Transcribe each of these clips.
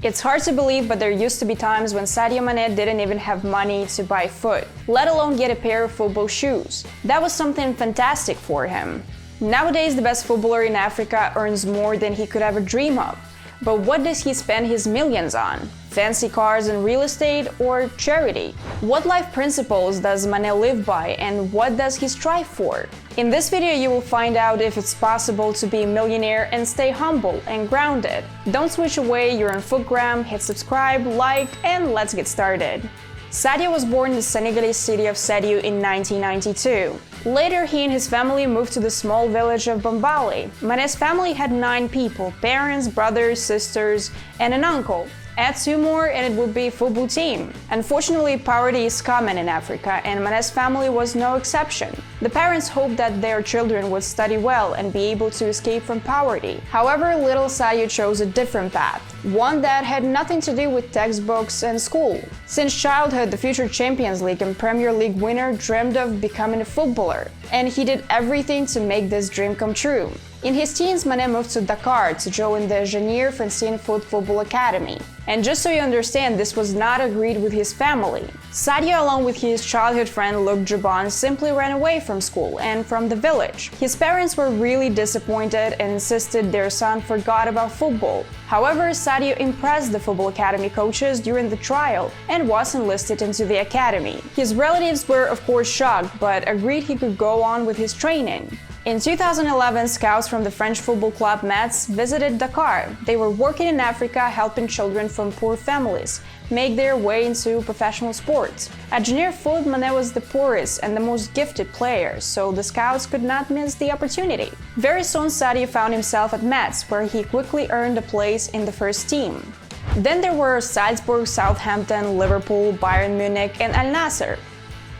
It's hard to believe, but there used to be times when Sadio Mane didn't even have money to buy food, let alone get a pair of football shoes. That was something fantastic for him. Nowadays, the best footballer in Africa earns more than he could ever dream of. But what does he spend his millions on? Fancy cars and real estate, or charity? What life principles does Mane live by, and what does he strive for? In this video, you will find out if it's possible to be a millionaire and stay humble and grounded. Don't switch away, you're on FOOTGRAM, hit subscribe, like, and let's get started. Sadio was born in the Senegalese city of Sadio in 1992. Later, he and his family moved to the small village of Bambali. Mane's family had 9 people: parents, brothers, sisters, and an uncle. Add 2 more and it would be a football team. Unfortunately, poverty is common in Africa, and Mane's family was no exception. The parents hoped that their children would study well and be able to escape from poverty. However, little Sadio chose a different path, one that had nothing to do with textbooks and school. Since childhood, the future Champions League and Premier League winner dreamed of becoming a footballer, and he did everything to make this dream come true. In his teens, Mane moved to Dakar to join the Janier Francine Football Academy. And just so you understand, this was not agreed with his family. Sadio, along with his childhood friend Luc Jabon, simply ran away from school and from the village. His parents were really disappointed and insisted their son forgot about football. However, Sadio impressed the football academy coaches during the trial and was enlisted into the academy. His relatives were of course shocked, but agreed he could go on with his training. In 2011, scouts from the French football club Metz visited Dakar. They were working in Africa, helping children from poor families make their way into professional sports. At Junior Foot, Mane was the poorest and the most gifted player, so the scouts could not miss the opportunity. Very soon, Sadio found himself at Metz, where he quickly earned a place in the first team. Then there were Salzburg, Southampton, Liverpool, Bayern Munich, and Al Nassr.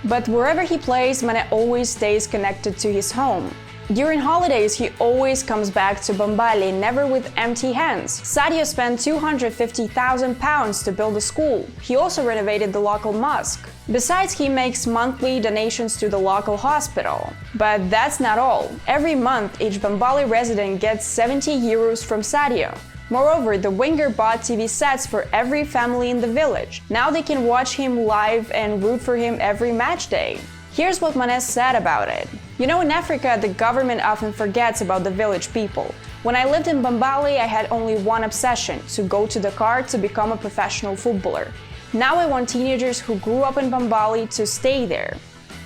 But wherever he plays, Mane always stays connected to his home. During holidays, he always comes back to Bambali, never with empty hands. Sadio spent £250,000 to build a school. He also renovated the local mosque. Besides, he makes monthly donations to the local hospital. But that's not all. Every month, each Bambali resident gets €70 from Sadio. Moreover, the winger bought TV sets for every family in the village. Now they can watch him live and root for him every match day. Here's what Mane said about it. You know, in Africa, the government often forgets about the village people. When I lived in Bambali, I had only one obsession: to go to Dakar to become a professional footballer. Now I want teenagers who grew up in Bambali to stay there.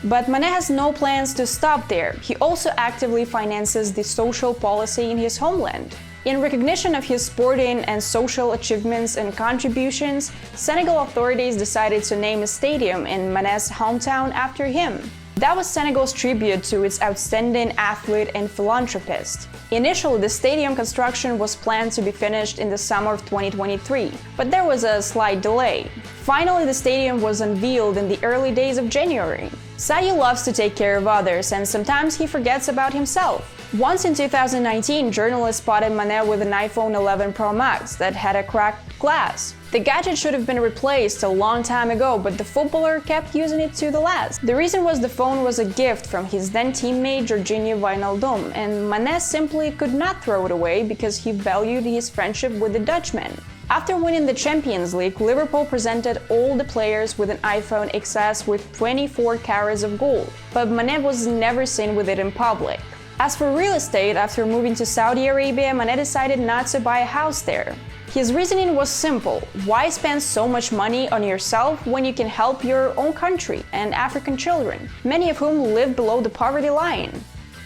But Mane has no plans to stop there. He also actively finances the social policy in his homeland. In recognition of his sporting and social achievements and contributions, Senegal authorities decided to name a stadium in Mane's hometown after him. That was Senegal's tribute to its outstanding athlete and philanthropist. Initially, the stadium construction was planned to be finished in the summer of 2023, but there was a slight delay. Finally, the stadium was unveiled in the early days of January. Sadio loves to take care of others, and sometimes he forgets about himself. Once in 2019, journalists spotted Mane with an iPhone 11 Pro Max that had a cracked glass. The gadget should have been replaced a long time ago, but the footballer kept using it to the last. The reason was the phone was a gift from his then teammate Jorginho Wijnaldum, and Mane simply could not throw it away because he valued his friendship with the Dutchman. After winning the Champions League, Liverpool presented all the players with an iPhone XS with 24 carats of gold, but Mane was never seen with it in public. As for real estate, after moving to Saudi Arabia, Mane decided not to buy a house there. His reasoning was simple: why spend so much money on yourself when you can help your own country and African children, many of whom live below the poverty line?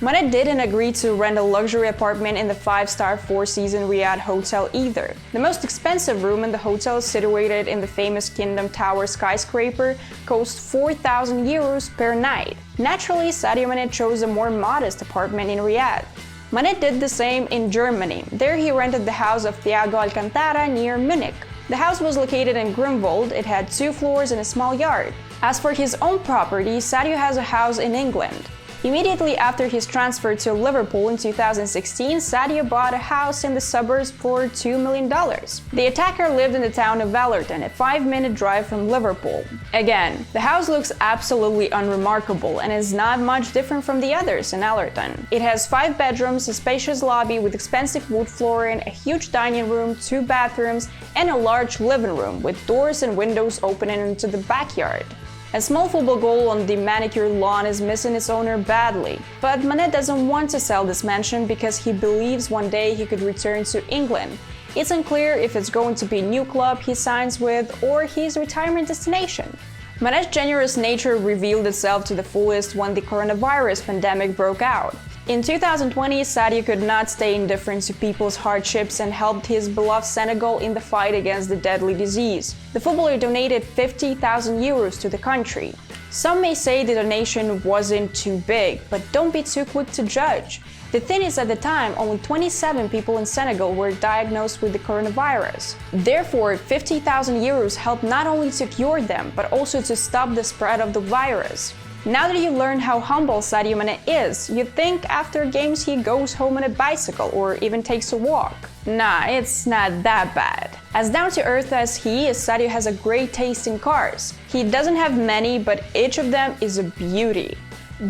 Mane didn't agree to rent a luxury apartment in the 5-star Four-Seasons Riyadh hotel either. The most expensive room in the hotel, situated in the famous Kingdom Tower skyscraper, cost €4,000 per night. Naturally, Sadio Mane chose a more modest apartment in Riyadh. Mane did the same in Germany. There he rented the house of Thiago Alcantara near Munich. The house was located in Grunwald. It had 2 floors and a small yard. As for his own property, Sadio has a house in England. Immediately after his transfer to Liverpool in 2016, Sadio bought a house in the suburbs for $2 million. The attacker lived in the town of Allerton, a 5-minute drive from Liverpool. Again, the house looks absolutely unremarkable and is not much different from the others in Allerton. It has 5 bedrooms, a spacious lobby with expensive wood flooring, a huge dining room, 2 bathrooms, and a large living room with doors and windows opening into the backyard. A small football goal on the manicured lawn is missing its owner badly, but Mane doesn't want to sell this mansion because he believes one day he could return to England. It's unclear if it's going to be a new club he signs with or his retirement destination. Mane's generous nature revealed itself to the fullest when the coronavirus pandemic broke out. In 2020, Sadio could not stay indifferent to people's hardships and helped his beloved Senegal in the fight against the deadly disease. The footballer donated 50,000 euros to the country. Some may say the donation wasn't too big, but don't be too quick to judge. The thing is, at the time, only 27 people in Senegal were diagnosed with the coronavirus. Therefore, 50,000 euros helped not only to cure them, but also to stop the spread of the virus. Now that you've learned how humble Sadio Mane is, you'd think after games he goes home on a bicycle or even takes a walk. Nah, it's not that bad. As down-to-earth as he is, Sadio has a great taste in cars. He doesn't have many, but each of them is a beauty.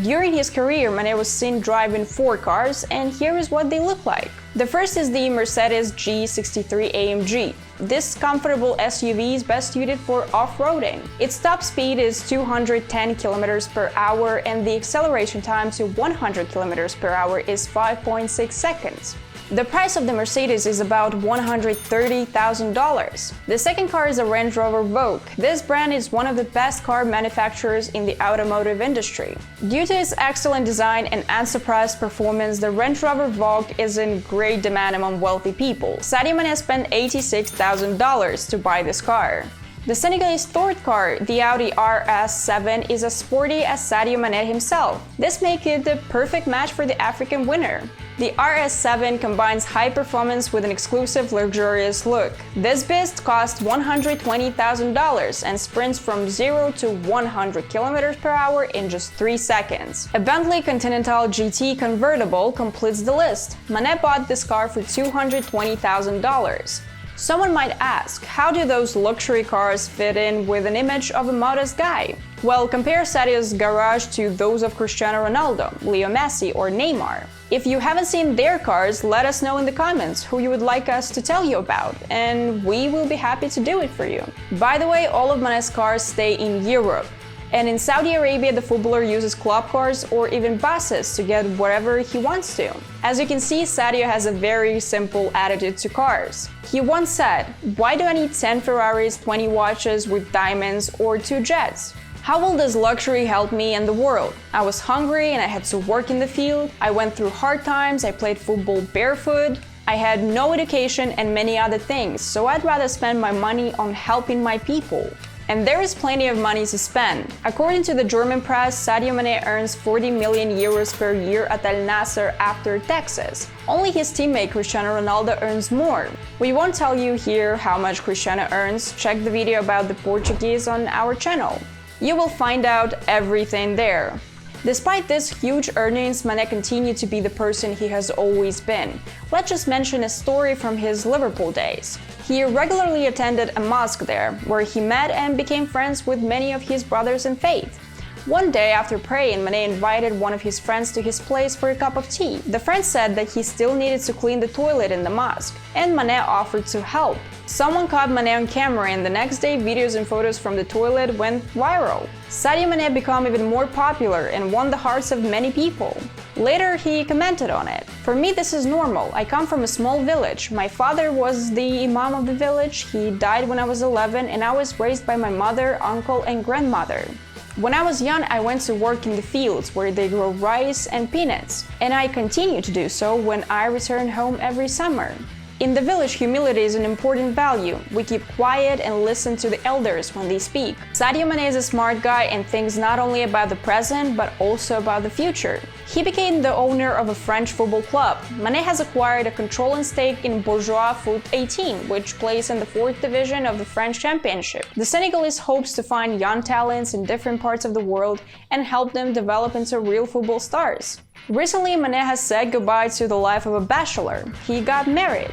During his career, Mane was seen driving 4 cars, and here is what they look like. The first is the Mercedes G63 AMG. This comfortable SUV is best suited for off-roading. Its top speed is 210 km per hour and the acceleration time to 100 km per hour is 5.6 seconds. The price of the Mercedes is about $130,000. The second car is a Range Rover Vogue. This brand is one of the best car manufacturers in the automotive industry. Due to its excellent design and unsurpassed performance, the Range Rover Vogue is in great demand among wealthy people. Sadio Mane spent $86,000 to buy this car. The Senegalese third car, the Audi RS7, is as sporty as Sadio Mane himself. This makes it the perfect match for the African winner. The RS7 combines high performance with an exclusive, luxurious look. This beast costs $120,000 and sprints from 0 to 100 km per hour in just 3 seconds. A Bentley Continental GT convertible completes the list. Mane bought this car for $220,000. Someone might ask, how do those luxury cars fit in with an image of a modest guy? Well, compare Sadio's garage to those of Cristiano Ronaldo, Leo Messi, or Neymar. If you haven't seen their cars, let us know in the comments who you would like us to tell you about, and we will be happy to do it for you. By the way, all of Mane's cars stay in Europe. And in Saudi Arabia, the footballer uses club cars or even buses to get wherever he wants to. As you can see, Sadio has a very simple attitude to cars. He once said, "Why do I need 10 Ferraris, 20 watches with diamonds, or 2 jets? How will this luxury help me and the world? I was hungry and I had to work in the field. I went through hard times, I played football barefoot. I had no education and many other things, so I'd rather spend my money on helping my people." And there is plenty of money to spend. According to the German press, Sadio Mane earns 40 million euros per year at Nassr after taxes. Only his teammate Cristiano Ronaldo earns more. We won't tell you here how much Cristiano earns. Check the video about the Portuguese on our channel. You will find out everything there. Despite this huge earnings, Mane continued to be the person he has always been. Let's just mention a story from his Liverpool days. He regularly attended a mosque there, where he met and became friends with many of his brothers in faith. One day after praying, Mane invited one of his friends to his place for a cup of tea. The friend said that he still needed to clean the toilet in the mosque, and Mane offered to help. Someone caught Mane on camera, and the next day videos and photos from the toilet went viral. Sadio Mane became even more popular and won the hearts of many people. Later, he commented on it. "For me, this is normal. I come from a small village. My father was the imam of the village. He died when I was 11, and I was raised by my mother, uncle, and grandmother. When I was young, I went to work in the fields where they grow rice and peanuts, and I continue to do so when I return home every summer. In the village, humility is an important value. We keep quiet and listen to the elders when they speak." Sadio Mane is a smart guy and thinks not only about the present, but also about the future. He became the owner of a French football club. Mane has acquired a controlling stake in Bourgeois Foot 18, which plays in the 4th division of the French Championship. The Senegalese hopes to find young talents in different parts of the world and help them develop into real football stars. Recently, Mane has said goodbye to the life of a bachelor. He got married.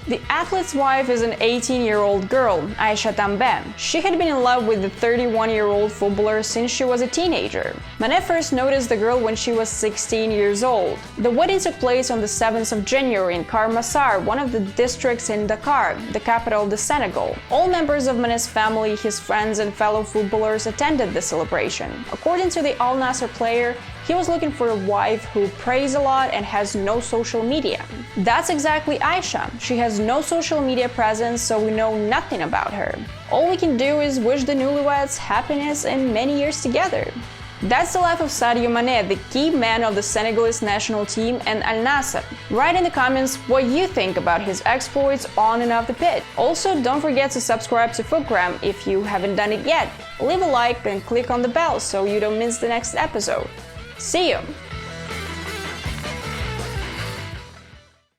The athlete's wife is an 18-year-old girl, Aisha Tambe. She had been in love with the 31-year-old footballer since she was a teenager. Mane first noticed the girl when she was 16 years old. The wedding took place on the 7th of January in Nassr, one of the districts in Dakar, the capital of the Senegal. All members of Mane's family, his friends and fellow footballers attended the celebration. According to the Al Nassr player, he was looking for a wife who prays a lot and has no social media. That's exactly Aisha. She has no social media presence, so we know nothing about her. All we can do is wish the newlyweds happiness and many years together. That's the life of Sadio Mane, the key man of the Senegalese national team and Al Nassr. Write in the comments what you think about his exploits on and off the pitch. Also, don't forget to subscribe to FOOTGRAM if you haven't done it yet. Leave a like and click on the bell so you don't miss the next episode. See you!